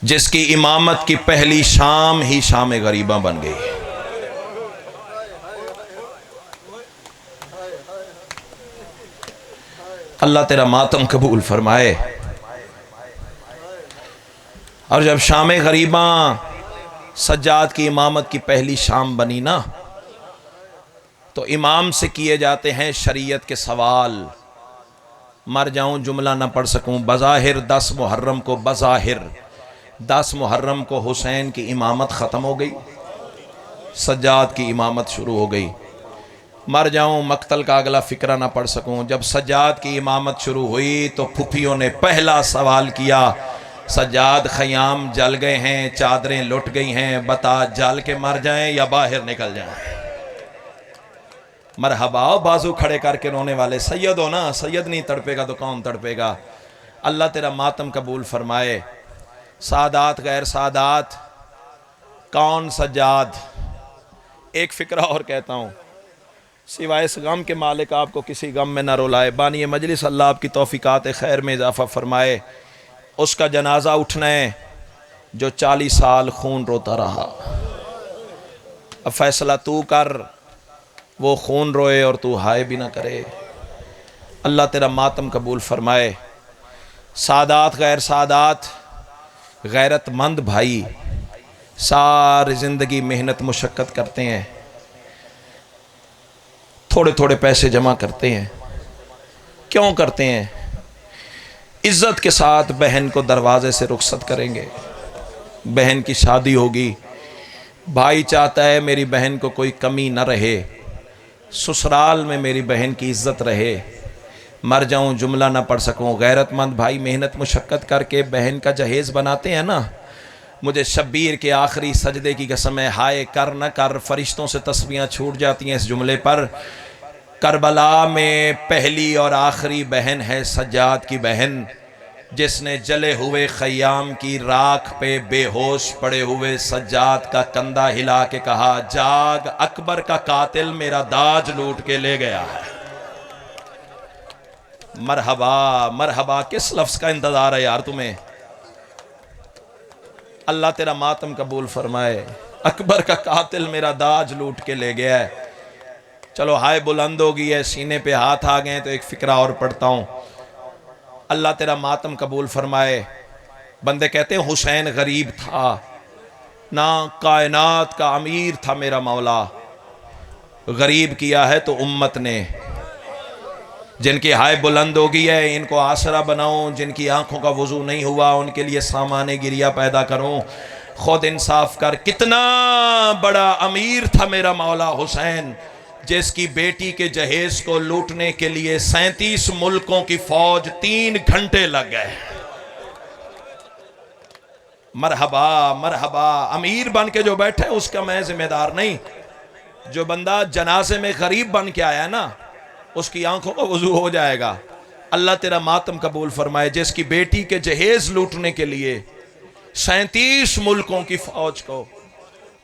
جس کی امامت کی پہلی شام ہی شام غریباں بن گئی؟ اللہ تیرا ماتم قبول فرمائے۔ اور جب شام غریباں سجاد کی امامت کی پہلی شام بنی نا، تو امام سے کیے جاتے ہیں شریعت کے سوال۔ مر جاؤں جملہ نہ پڑھ سکوں، بظاہر 10 محرم کو بظاہر 10 محرم کو حسین کی امامت ختم ہو گئی، سجاد کی امامت شروع ہو گئی۔ مر جاؤں مقتل کا اگلا فکرہ نہ پڑھ سکوں۔ جب سجاد کی امامت شروع ہوئی تو پھپھیوں نے پہلا سوال کیا، سجاد خیام جل گئے ہیں، چادریں لٹ گئی ہیں، بتا جل کے مر جائیں یا باہر نکل جائیں؟ مرحبا، بازو کھڑے کر کے رونے والے سید ہو نا، سید نہیں تڑپے گا تو کون تڑپے گا؟ اللہ تیرا ماتم قبول فرمائے۔ سادات غیر سادات، کون سجاد؟ ایک فکرہ اور کہتا ہوں، سوائے اس غم کے مالک آپ کو کسی غم میں نہ رولائے۔ بانی مجلس اللہ آپ کی توفیقات خیر میں اضافہ فرمائے۔ اس کا جنازہ اٹھنا ہے جو 40 سال خون روتا رہا۔ اب فیصلہ تو کر، وہ خون روئے اور تو ہائے بھی نہ کرے۔ اللہ تیرا ماتم قبول فرمائے۔ سادات غیر سادات، غیرت مند بھائی ساری زندگی محنت مشقت کرتے ہیں، تھوڑے تھوڑے پیسے جمع کرتے ہیں۔ کیوں کرتے ہیں؟ عزت کے ساتھ بہن کو دروازے سے رخصت کریں گے، بہن کی شادی ہوگی، بھائی چاہتا ہے میری بہن کو کوئی کمی نہ رہے، سسرال میں میری بہن کی عزت رہے، مر جاؤں جملہ نہ پڑھ سکوں۔ غیرت مند بھائی محنت مشقت کر کے بہن کا جہیز بناتے ہیں نا۔ مجھے شبیر کے آخری سجدے کی قسم ہے، ہائے کر نہ کر، فرشتوں سے تسبیحاں چھوٹ جاتی ہیں اس جملے پر۔ کربلا میں پہلی اور آخری بہن ہے سجاد کی بہن، جس نے جلے ہوئے خیام کی راکھ پہ بے ہوش پڑے ہوئے سجاد کا کندھا ہلا کے کہا، جاگ، اکبر کا قاتل میرا داج لوٹ کے لے گیا ہے۔ مرحبا مرحبا، کس لفظ کا انتظار ہے یار تمہیں؟ اللہ تیرا ماتم قبول فرمائے۔ اکبر کا قاتل میرا داج لوٹ کے لے گیا ہے۔ چلو ہائے بلند ہو گئی ہے، سینے پہ ہاتھ آ گئے تو ایک فکرہ اور پڑھتا ہوں۔ اللہ تیرا ماتم قبول فرمائے۔ بندے کہتے ہیں حسین غریب تھا نہ، کائنات کا امیر تھا میرا مولا۔ غریب کیا ہے تو امت نے، جن کی ہائے بلند ہو گئی ہے ان کو آسرا بناؤں، جن کی آنکھوں کا وضو نہیں ہوا ان کے لیے سامان گریہ پیدا کروں۔ خود انصاف کر، کتنا بڑا امیر تھا میرا مولا حسین، جس کی بیٹی کے جہیز کو لوٹنے کے لیے 37 ملکوں کی فوج 3 گھنٹے لگ گئے۔ مرحبا مرحبا، امیر بن کے جو بیٹھے اس کا میں ذمہ دار نہیں، جو بندہ جنازے میں غریب بن کے آیا نا اس کی آنکھوں کا وضو ہو جائے گا۔ اللہ تیرا ماتم قبول فرمائے۔ جس کی بیٹی کے جہیز لوٹنے کے لیے 37 ملکوں کی فوج کو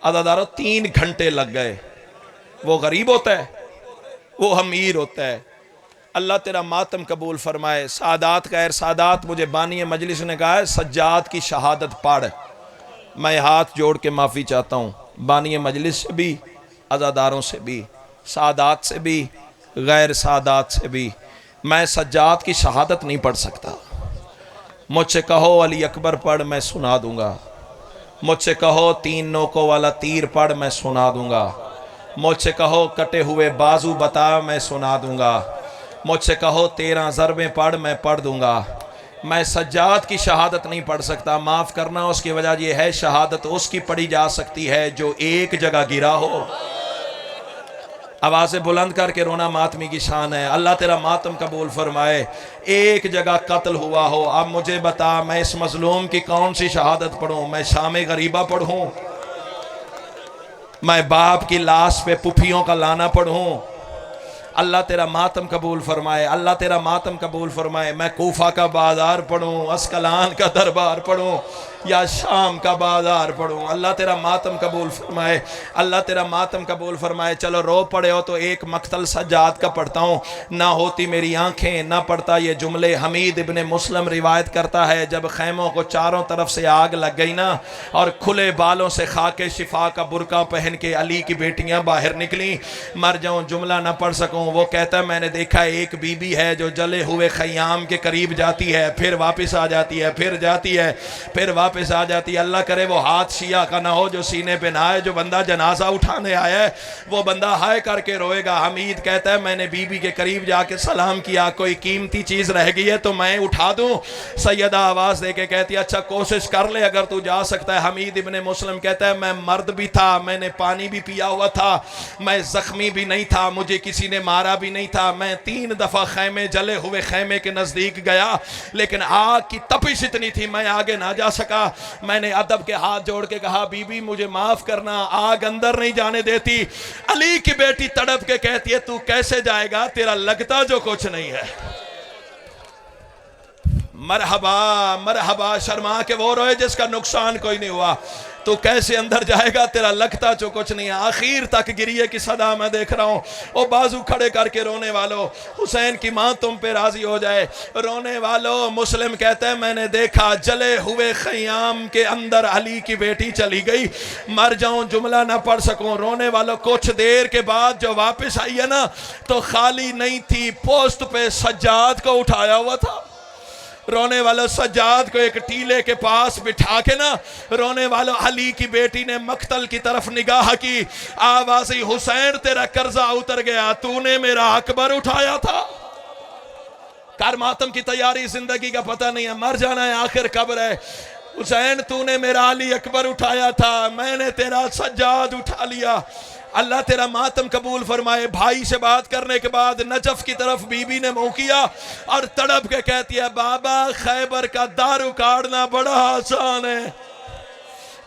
عددارو 3 گھنٹے لگ گئے، وہ غریب ہوتا ہے؟ وہ امیر ہوتا ہے؟ اللہ تیرا ماتم قبول فرمائے۔ سادات غیر سادات، مجھے بانی مجلس نے کہا ہے سجاد کی شہادت پڑھ۔ میں ہاتھ جوڑ کے معافی چاہتا ہوں، بانی مجلس سے بھی، عزاداروں سے بھی، سادات سے بھی، غیر سادات سے بھی۔ میں سجاد کی شہادت نہیں پڑھ سکتا۔ مجھ سے کہو علی اکبر پڑھ، میں سنا دوں گا۔ مجھ سے کہو 3 نوکوں والا تیر پڑھ، میں سنا دوں گا۔ مجھ سے کہو کٹے ہوئے بازو بتا، میں سنا دوں گا۔ مجھ سے کہو 13 ضربیں پڑھ، میں پڑھ دوں گا۔ میں سجاد کی شہادت نہیں پڑھ سکتا، معاف کرنا، اس کی وجہ یہ ہے شہادت اس کی پڑھی جا سکتی ہے جو ایک جگہ گرا ہو۔ آوازیں بلند کر کے رونا ماتمی کی شان ہے۔ اللہ تیرا ماتم قبول فرمائے۔ ایک جگہ قتل ہوا ہو، اب مجھے بتا میں اس مظلوم کی کون سی شہادت پڑھوں؟ میں شام غریبہ پڑھوں؟ میں باپ کی لاش پہ پھپھیوں کا لانا پڑھوں؟ اللہ تیرا ماتم قبول فرمائے۔ اللہ تیرا ماتم قبول فرمائے۔ میں کوفہ کا بازار پڑھوں، اسکلان کا دربار پڑھوں، یا شام کا بازار پڑھوں؟ اللہ تیرا ماتم قبول فرمائے۔ اللہ تیرا ماتم قبول فرمائے۔ چلو رو پڑے ہو تو ایک مقتل سجاد کا پڑھتا ہوں۔ نہ ہوتی میری آنکھیں نہ پڑھتا یہ جملے۔ حمید ابن مسلم روایت کرتا ہے جب خیموں کو چاروں طرف سے آگ لگ گئی نا اور کھلے بالوں سے خاک شفا کا برقع پہن کے علی کی بیٹیاں باہر نکلیں، مر جاؤں جملہ نہ پڑھ سکوں۔ وہ کہتا ہے میں نے دیکھا ایک بی بی ہے جو جلے ہوئے خیام کے قریب جاتی ہے، پھر واپس آ جاتی ہے، پھر جاتی ہے، پھر واپس واپس آ جاتی. اللہ کرے وہ ہاتھ شیعہ کا نہ ہو جو سینے پہ نہ آئے. جو بندہ جنازہ اٹھانے آیا ہے وہ بندہ ہائے کر کے روئے گا. حمید کہتا ہے میں نے بی بی کے قریب جا کے سلام کیا, کوئی قیمتی چیز رہ گئی ہے تو میں اٹھا دوں. سیدہ آواز دے کے کہتی ہے اچھا کوشش کر لے اگر تو جا سکتا ہے. حمید ابن مسلم کہتا ہے میں مرد بھی تھا, میں نے پانی بھی پیا ہوا تھا, میں زخمی بھی نہیں تھا, مجھے کسی نے مارا بھی نہیں تھا. میں 3 دفعہ خیمے, جلے ہوئے خیمے کے نزدیک گیا لیکن آگ کی تپش اتنی تھی میں آگے نہ جا سکا. میں نے ادب کے ہاتھ جوڑ کے کہا بی بی مجھے معاف کرنا, آگ اندر نہیں جانے دیتی. علی کی بیٹی تڑپ کے کہتی ہے تو کیسے جائے گا, تیرا لگتا جو کچھ نہیں ہے. مرحبا مرحبا, شرما کے وہ روئے جس کا نقصان کوئی نہیں ہوا. تو کیسے اندر جائے گا, تیرا لگتا جو کچھ نہیں ہے. آخر تک گریے کی صدا میں دیکھ رہا ہوں. او بازو کھڑے کر کے رونے والو, حسین کی ماں تم پہ راضی ہو جائے. رونے والو, مسلم کہتا ہے میں نے دیکھا جلے ہوئے خیام کے اندر علی کی بیٹی چلی گئی. مر جاؤں جملہ نہ پڑھ سکوں. رونے والو, کچھ دیر کے بعد جو واپس آئی ہے نا تو خالی نہیں تھی, پوسٹ پہ سجاد کو اٹھایا ہوا تھا. رونے والو, سجاد کو ایک ٹیلے کے پاس بٹھا کے نا, رونے والو علی کی بیٹی نے مقتل کی طرف نگاہ کی. آوازی حسین تیرا قرضہ اتر گیا, تو نے میرا اکبر اٹھایا تھا. کر ماتم کی تیاری, زندگی کا پتہ نہیں ہے, مر جانا ہے, آخر قبر ہے. حسین تو نے میرا علی اکبر اٹھایا تھا, میں نے تیرا سجاد اٹھا لیا. اللہ تیرا ماتم قبول فرمائے. بھائی سے بات کرنے کے بعد نجف کی طرف بی بی نے منہ کیا اور تڑپ کے کہتی ہے بابا خیبر کا دار اکاڑنا بڑا آسان ہے,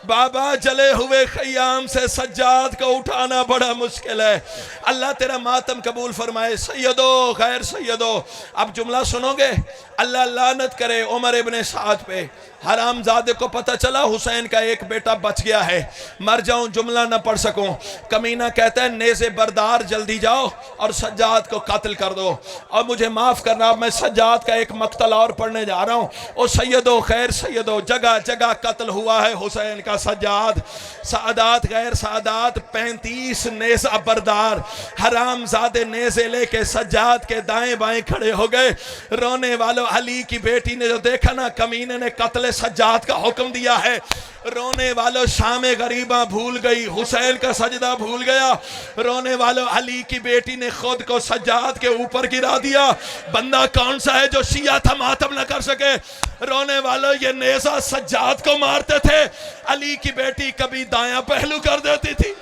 بابا جلے ہوئے خیام سے سجاد کو اٹھانا بڑا مشکل ہے. اللہ تیرا ماتم قبول فرمائے. سیدو خیر سیدو, اب جملہ سنو گے. اللہ لعنت کرے عمر ابن سعد پہ. حرام زادے کو پتہ چلا حسین کا ایک بیٹا بچ گیا ہے, مر جاؤں جملہ نہ پڑھ سکوں. کمینہ کہتا ہے نیزے بردار جلدی جاؤ اور سجاد کو قتل کر دو. اور مجھے معاف کرنا, میں سجاد کا ایک مقتل اور پڑھنے جا رہا ہوں. او سیدو خیر سیدو, جگہ جگہ قتل ہوا ہے حسین کا سجاد. سعادات غیر سعادات 35 نیزہ بردار حرام زادے نیزے لے کے سجاد کے دائیں بائیں کھڑے ہو گئے. رونے والوں, علی کی بیٹی نے جو دیکھا نا کمینے نے قتل سجاد کا حکم دیا ہے. رونے والوں, شام غریبہ بھول گئی, حسین کا سجدہ بھول گیا. رونے والوں, علی کی بیٹی نے خود کو سجاد کے اوپر گرا دیا. بندہ کون سا ہے جو شیعہ تھا ماتم نہ کر سکے. رونے والوں, یہ نیزہ سجاد کو مارتے تھے. علی کی بیٹی کبھی دایاں پہلو کر دیتی تھی,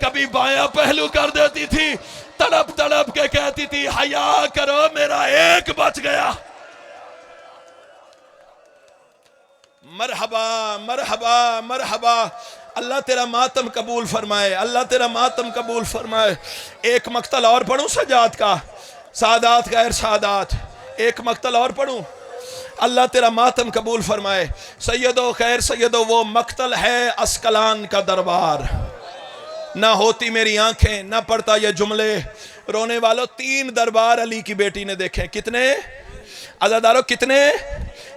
کبھی بایاں پہلو کر دیتی تھی. تڑپ تڑپ کے کہتی تھی حیا کرو میرا ایک بچ گیا. مرحبا مرحبا مرحبا. اللہ تیرا ماتم قبول فرمائے, اللہ تیرا ماتم قبول فرمائے. ایک مقتل اور پڑھوں سجاد کا, سعادات غیر سعادات, ایک مقتل اور پڑھوں. اللہ تیرا ماتم قبول فرمائے. سیدو خیر سیدو, وہ مقتل ہے عسقلان کا دربار. نہ ہوتی میری آنکھیں, نہ پڑھتا یہ جملے. رونے والوں, 3 دربار علی کی بیٹی نے دیکھے. کتنے عزادارو, کتنے؟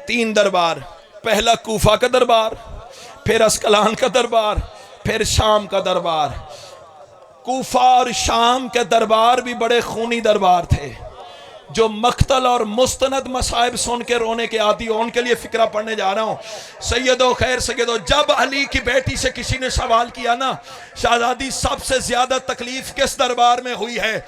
3 دربار. پہلا کوفہ کا دربار, پھر عسقلان کا دربار, پھر شام کا دربار. کوفہ اور شام کے دربار بھی بڑے خونی دربار تھے. جو مقتل اور مستند مصائب سن کے رونے کے عادی ہو, ان کے لیے فقرہ پڑھنے جا رہا ہوں. سیدو خیر سیدو, جب علی کی بیٹی سے کسی نے سوال کیا نا شہزادی سب سے زیادہ تکلیف کس دربار میں ہوئی ہے,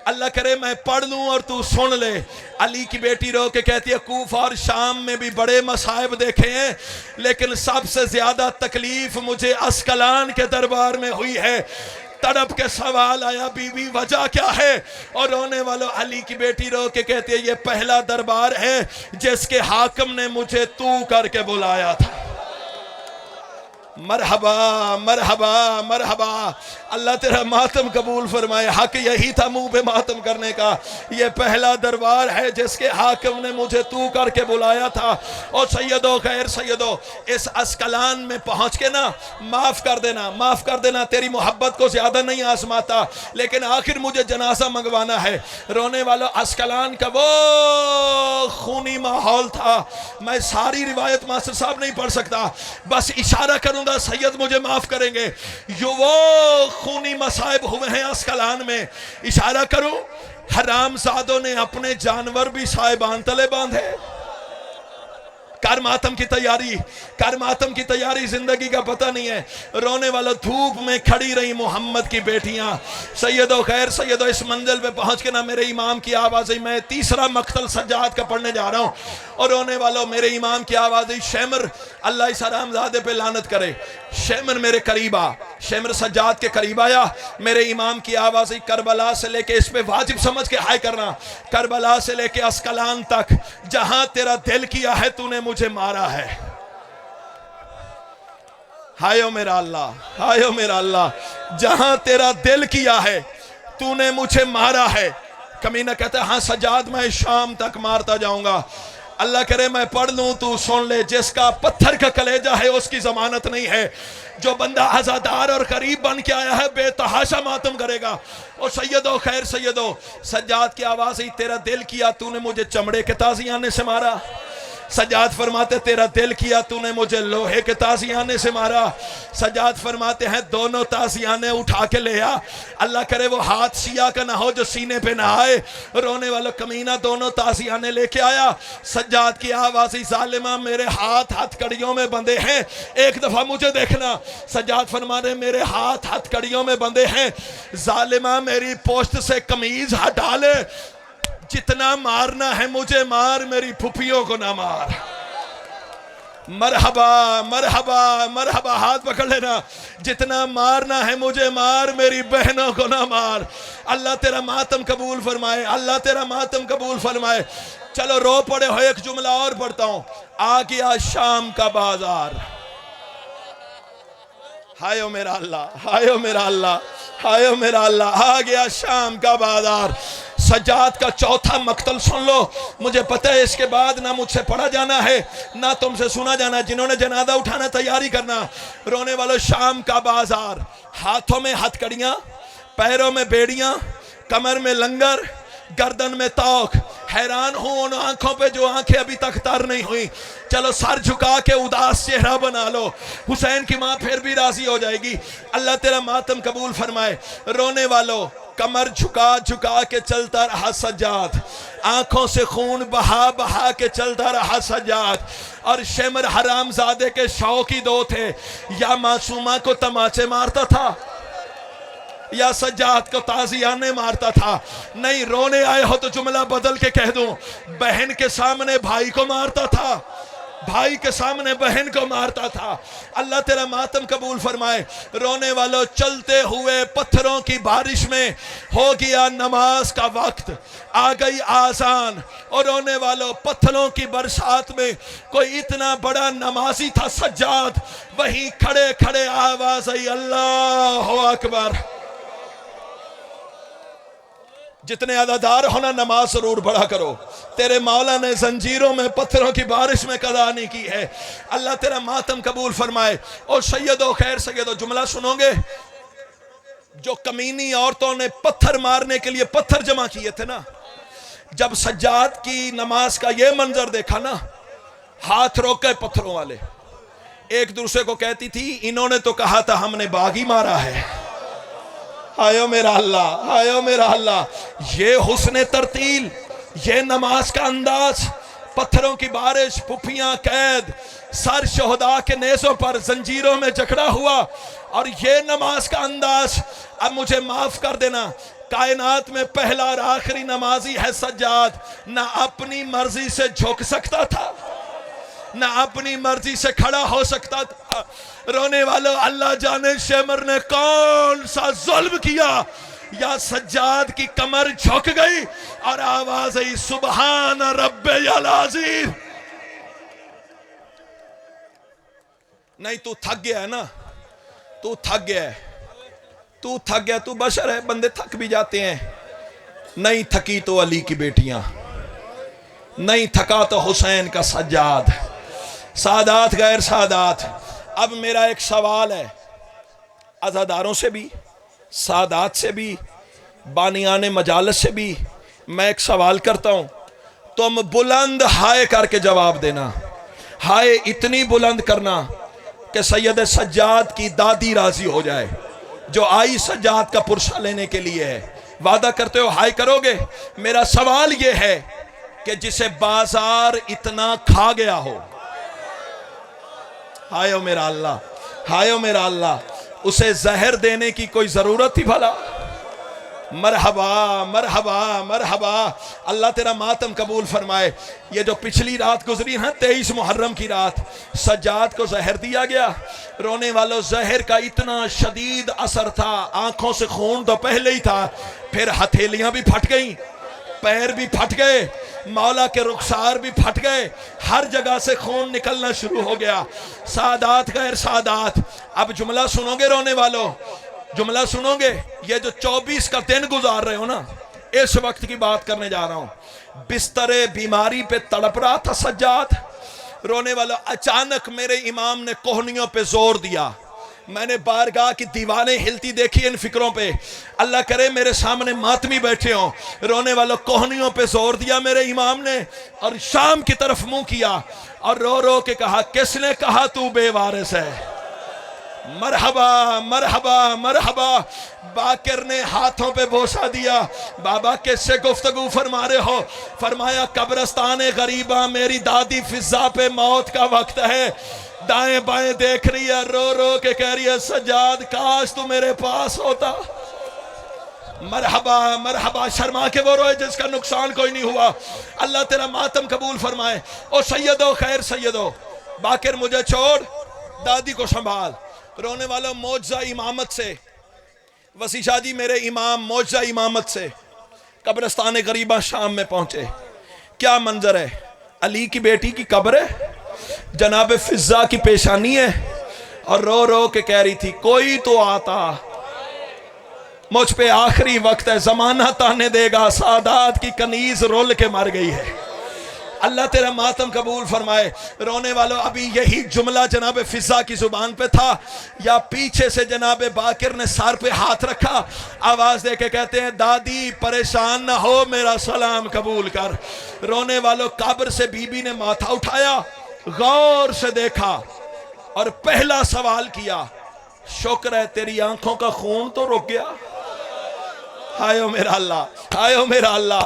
اللہ کرے میں پڑھ لوں اور تو سن لے. علی کی بیٹی رو کے کہتی ہے کوفہ اور شام میں بھی بڑے مصائب دیکھے ہیں, لیکن سب سے زیادہ تکلیف مجھے عسقلان کے دربار میں ہوئی ہے. تڑپ کے سوال آیا بی بی وجہ کیا ہے, اور رونے والوں, علی کی بیٹی رو کے کہتی ہے یہ پہلا دربار ہے جس کے حاکم نے مجھے تو کر کے بلایا تھا. مرحبا مرحبا مرحبا. اللہ تیرا ماتم قبول فرمائے. حق یہی تھا منہ پہ ماتم کرنے کا. یہ پہلا دربار ہے جس کے حاکم نے مجھے تو کر کے بلایا تھا. اور سیدو خیر سیدو, اس عسقلان میں پہنچ کے نا معاف کر دینا, معاف کر دینا, تیری محبت کو زیادہ نہیں آزماتا, لیکن آخر مجھے جنازہ منگوانا ہے. رونے والوں, عسقلان کا وہ خونی ماحول تھا. میں ساری روایت ماسٹر صاحب نہیں پڑھ سکتا, بس اشارہ کروں گا, سید مجھے معاف کریں گے. جو وہ خونی مصائب ہوئے ہیں عسقلان میں, اشارہ کروں, حرام زادوں نے اپنے جانور بھی سائبان تلے باندھے. کر ماتم کی تیاری، کر ماتم کی تیاری، زندگی کا پتہ نہیں ہے۔ رونے والا دھوپ میں کھڑی رہی محمد کی بیٹیاں۔ سیدو خیر سیدو اس منزل پہ پہنچ کے نا میرے امام کی آواز آئی، میں تیسرا مقتل سجاد کا پڑھنے جا رہا ہوں، اور رونے والوں میرے امام کی آواز آئی، شیمر اللہ اس حرام زادے پہ لعنت کرے، شیمر میرے قریب آ۔ شیمر سجاد کے قریب آیا، میرے امام کی آواز آئی، کربلا سے لے کے اس پہ واجب سمجھ کے ہائے کرنا، کربلا سے لے کے اسکلان تک جہاں تیرا دل کیا ہے تو نے مجھے مارا ہے۔ ہائیو میرا اللہ، ہائیو میرا اللہ، جہاں تیرا دل کیا ہے تو نے مجھے مارا ہے۔ کمینہ کہتا ہے ہاں سجاد میں شام تک مارتا جاؤں گا، اللہ کرے میں پڑھ لوں تو سن لے، جس کا پتھر کا کلیجہ ہے اس کی ضمانت نہیں ہے، جو بندہ عزادار اور قریب بن کے آیا ہے بے تحاشا ماتم کرے گا۔ اور سیدو خیر سیدو سجاد کی آواز ہی، تیرا دل کیا تو نے مجھے چمڑے کے تازیانے سے مارا۔ سجاد فرماتے تیرا دل کیا تو نے مجھے لوہے کے تازیانے سے مارا۔ سجاد فرماتے ہیں دونوں تازیانے اٹھا کے لے آ، اللہ کرے وہ ہاتھ سیاہ کا نہ ہو جو سینے پہ نہ آئے۔ رونے والا کمینہ دونوں تازیانے لے کے آیا۔ سجاد کی آواز ہی، ظالمہ میرے ہاتھ ہتھ کڑیوں میں بندھے ہیں، ایک دفعہ مجھے دیکھنا۔ سجاد فرمانے میرے ہاتھ ہتھ کڑیوں میں بندھے ہیں، ظالمہ میری پوشت سے قمیض ہٹا لے، جتنا مارنا ہے مجھے مار، میری پھپھیوں کو نہ مار۔ مرحبا مرحبا مرحبا، ہاتھ پکڑ لینا، جتنا مارنا ہے مجھے مار، میری بہنوں کو نہ مار۔ اللہ تیرا ماتم قبول فرمائے، اللہ تیرا ماتم قبول فرمائے۔ چلو رو پڑے ہو، ایک جملہ اور پڑھتا ہوں، آ گیا شام کا بازار۔ ہائیو میرا اللہ، ہائیو میرا اللہ، ہائیو میرا اللہ، آ گیا شام کا بازار۔ سجاد کا چوتھا مقتل سن لو، مجھے پتہ ہے اس کے بعد نہ مجھ سے پڑھا جانا ہے نہ تم سے سنا جانا، جنہوں نے جنازہ اٹھانا تیاری کرنا۔ رونے والوں شام کا بازار، ہاتھوں میں ہتھ کڑیاں، پیروں میں بیڑیاں، کمر میں لنگر، گردن میں توق۔ حیران ہوں ان آنکھوں پہ جو آنکھیں ابھی تک تر نہیں ہوئی۔ چلو سر جھکا کے اداس چہرہ بنا لو، حسین کی ماں پھر بھی راضی ہو جائے گی۔ اللہ تیرا ماتم قبول فرمائے۔ رونے والوں کمر جھکا جھکا کے چلتا رہا سجاد، آنکھوں سے خون بہا بہا کے چلتا رہا سجاد۔ اور شیمر حرام زادے کے شوقی دو تھے، یا معصومہ کو تماچے مارتا تھا یا سجاد کو تازیانے مارتا تھا۔ نہیں، رونے آئے ہو تو جملہ بدل کے کہہ دوں، بہن کے سامنے بھائی کو مارتا تھا، بھائی کے سامنے بہن کو مارتا تھا۔ اللہ تیرا ماتم قبول فرمائے۔ رونے والوں چلتے ہوئے پتھروں کی بارش میں ہو گیا نماز کا وقت، آ گئی آذان، اور رونے والوں پتھروں کی برسات میں کوئی اتنا بڑا نمازی تھا سجاد، وہیں کھڑے کھڑے آواز آئی، اللہ اکبر۔ جتنے عزادار ہونا نماز ضرور پڑھا کرو، تیرے مولا نے زنجیروں میں پتھروں کی بارش میں قضا نہیں کی ہے۔ اللہ تیرا ماتم قبول فرمائے۔ اور سیدو خیر سیدو جملہ سنو گے، جو کمینی عورتوں نے پتھر مارنے کے لیے پتھر جمع کیے تھے نا، جب سجاد کی نماز کا یہ منظر دیکھا نا، ہاتھ روک گئے پتھروں والے، ایک دوسرے کو کہتی تھی انہوں نے تو کہا تھا ہم نے باغی مارا ہے۔ آئیو میرا اللہ، آئیو میرا اللہ، یہ حسن ترتیل، یہ نماز کا انداز، پتھروں کی بارش، پھپھیاں قید، سر شہداء کے نیزوں پر زنجیروں میں جکڑا ہوا، اور یہ نماز کا انداز۔ اب مجھے معاف کر دینا، کائنات میں پہلا اور آخری نمازی ہے سجاد، نہ اپنی مرضی سے جھک سکتا تھا نہ اپنی مرضی سے کھڑا ہو سکتا تھا۔ رونے والوں اللہ جانے شیمر نے کون سا ظلم کیا، یا سجاد کی کمر جھک گئی اور آواز آئی سبحان ربی العظیم۔ نہیں، تو تھک گیا ہے نا، تو تھک گیا ہے، تو تھک گیا، تو بشر ہے، بندے تھک بھی جاتے ہیں۔ نہیں تھکی تو علی کی بیٹیاں، نہیں تھکا تو حسین کا سجاد۔ سادات غیر سادات، اب میرا ایک سوال ہے، عزاداروں سے بھی، سادات سے بھی، بانیان مجالس سے بھی میں ایک سوال کرتا ہوں، تم بلند ہائے کر کے جواب دینا، ہائے اتنی بلند کرنا کہ سید سجاد کی دادی راضی ہو جائے، جو آئی سجاد کا پرسہ لینے کے لیے ہے۔ وعدہ کرتے ہو ہائے کرو گے؟ میرا سوال یہ ہے کہ جسے بازار اتنا کھا گیا ہو، ہائے او میرا اللہ، ہائے او میرا اللہ، اسے زہر دینے کی کوئی ضرورت تھی بھلا؟ مرحبا مرحبا مرحبا، اللہ تیرا ماتم قبول فرمائے۔ یہ جو پچھلی رات گزری نا 23 محرم کی رات، سجاد کو زہر دیا گیا۔ رونے والوں، زہر کا اتنا شدید اثر تھا، آنکھوں سے خون تو پہلے ہی تھا، پھر ہتھیلیاں بھی پھٹ گئیں، پیر بھی پھٹ گئے، مولا کے رخسار بھی پھٹ گئے، ہر جگہ سے خون نکلنا شروع ہو گیا۔ سادات غیر سادات، اب جملہ سنو گے رونے والوں، جملہ سنو گے؟ یہ جو 24 کا دن گزار رہے ہو نا، اس وقت کی بات کرنے جا رہا ہوں۔ بستر بیماری پہ تڑپ رہا تھا سجاد۔ رونے والا، اچانک میرے امام نے کوہنیوں پہ زور دیا، میں نے بارگاہ کی دیواریں ہلتی دیکھی ان فکروں پہ۔ اللہ کرے میرے سامنے ماتمی بیٹھے ہوں۔ رونے والوں، کوہنیوں پہ زور دیا میرے امام نے، اور شام کی طرف منہ کیا اور رو رو کے کہا، کس نے کہا تو بے وارث ہے؟ مرحبا مرحبا مرحبا۔ باقر نے ہاتھوں پہ بوسہ دیا، بابا کس سے گفتگو فرما رہے ہو؟ فرمایا، قبرستان غریبہ میری دادی فضا پہ موت کا وقت ہے، دائیں بائیں دیکھ رہی ہے، رو رو کے کہہ رہی ہے، سجاد کاش تو میرے پاس ہوتا۔ مرحبا مرحبا، شرما کے وہ روئے جس کا نقصان کوئی نہیں ہوا۔ اللہ تیرا ماتم قبول فرمائے۔ او سیدو، خیر سیدو، باقر مجھے چھوڑ، دادی کو سنبھال۔ رونے والوں، معجزہ امامت سے، وسیع شاہ جی میرے امام معجزہ امامت سے قبرستان غریبہ شام میں پہنچے۔ کیا منظر ہے؟ علی کی بیٹی کی قبر ہے، جناب فضا کی پیشانی ہے، اور رو رو کے کہہ رہی تھی، کوئی تو آتا، مجھ پہ آخری وقت ہے، زمانہ تانے دے گا، سادات کی کنیز رول کے مر گئی ہے۔ اللہ تیرا ماتم قبول فرمائے۔ رونے والوں، ابھی یہی جملہ جناب فضا کی زبان پہ تھا، یا پیچھے سے جناب باقر نے سر پہ ہاتھ رکھا، آواز دے کے کہتے ہیں، دادی پریشان نہ ہو، میرا سلام قبول کر۔ رونے والوں، قبر سے بی بی نے ماتھا اٹھایا، غور سے دیکھا، اور پہلا سوال کیا، شکر ہے تیری آنکھوں کا خون تو رک گیا۔ ہائے میرا اللہ، ہائے میرا اللہ۔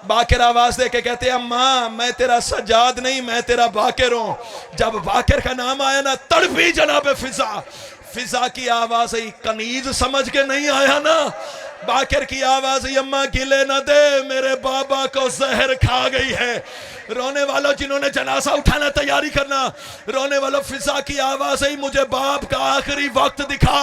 باقر آواز دے کے کہتے ہیں، اماں میں تیرا سجاد نہیں، میں تیرا باقر ہوں۔ جب باقر کا نام آیا نا، تڑپی جناب فضا۔ فضا کی آواز آئی، کنیز سمجھ کے نہیں آیا نا؟ باقر کی آواز آئی، اماں گلے نہ دے، میرے بابا کو زہر کھا گئی ہے۔ رونے والوں، جنہوں نے جنازہ اٹھانا تیاری کرنا، رونے والوں، فضا کی آواز آئی، مجھے باپ کا آخری وقت دکھا۔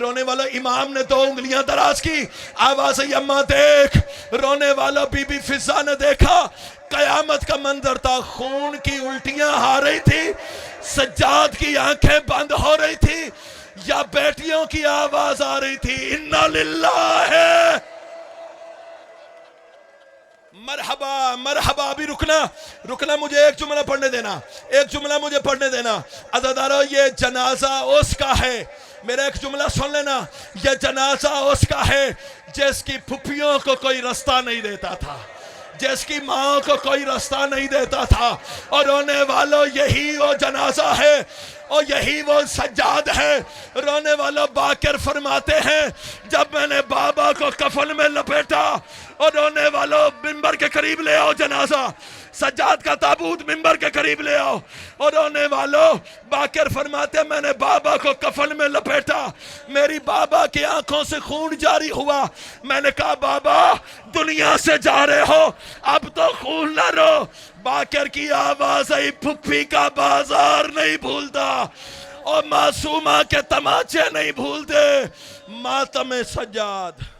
رونے والوں، امام نے 2 انگلیاں دراز کی، آواز آئی، اماں دیکھ۔ رونے والوں، بی بی فضا نے دیکھا، قیامت کا منظر تھا، خون کی الٹیاں آ رہی تھی، سجاد کی آنکھیں بند ہو رہی تھی، یا بیٹیوں کی آواز آ رہی تھی، انا للہ ہے۔ مرحبا مرحبا۔ ابھی رکنا، مجھے ایک جملہ پڑھنے دینا، ایک جملہ مجھے پڑھنے دینا۔ عزیزانو، یہ جنازہ اس کا ہے، میرا ایک جملہ سن لینا، یہ جنازہ اس کا ہے جس کی پھپھیوں کو کوئی رستہ نہیں دیتا تھا، جس کی ماں کو کوئی رستہ نہیں دیتا تھا، اور رونے والوں، یہی وہ جنازہ ہے، اور یہی وہ سجاد ہے۔ رونے والوں، باقر فرماتے ہیں، جب میں نے بابا کو کفن میں لپیٹا، اور رونے والوں، منبر کے قریب لے آؤ جنازہ، سجاد کا تابوت منبر کے قریب لے آؤ، اور رونے والوں، باقر فرماتے ہیں، میں نے بابا کو کفن میں لپیٹا، میری بابا کی آنکھوں سے خون جاری ہوا، میں نے کہا، بابا دنیا سے جا رہے ہو، اب تو خون نہ رو۔ باقر کی آواز آئی، پھپھی کا بازار نہیں بھولتا، اور معصومہ کے تماچے نہیں بھولتے۔ ماتم سجاد۔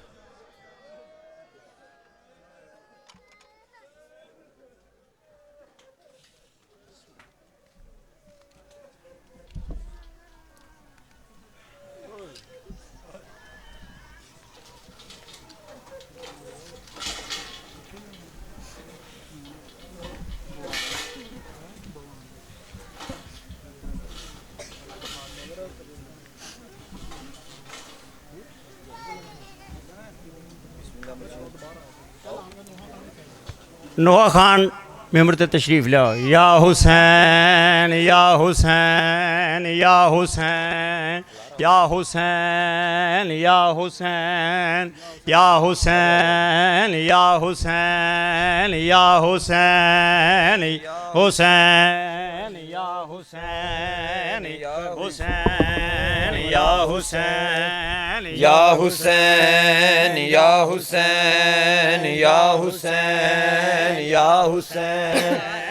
نوح خان ممبر تے تشریف لیا، یا حسین یا حسین یا حسین یا حسین یا حسین یا حسین یا حسین یا حسین حسین یا حسین یا حسین یا حسین یا حسین یا حسین یا حسین یا حسین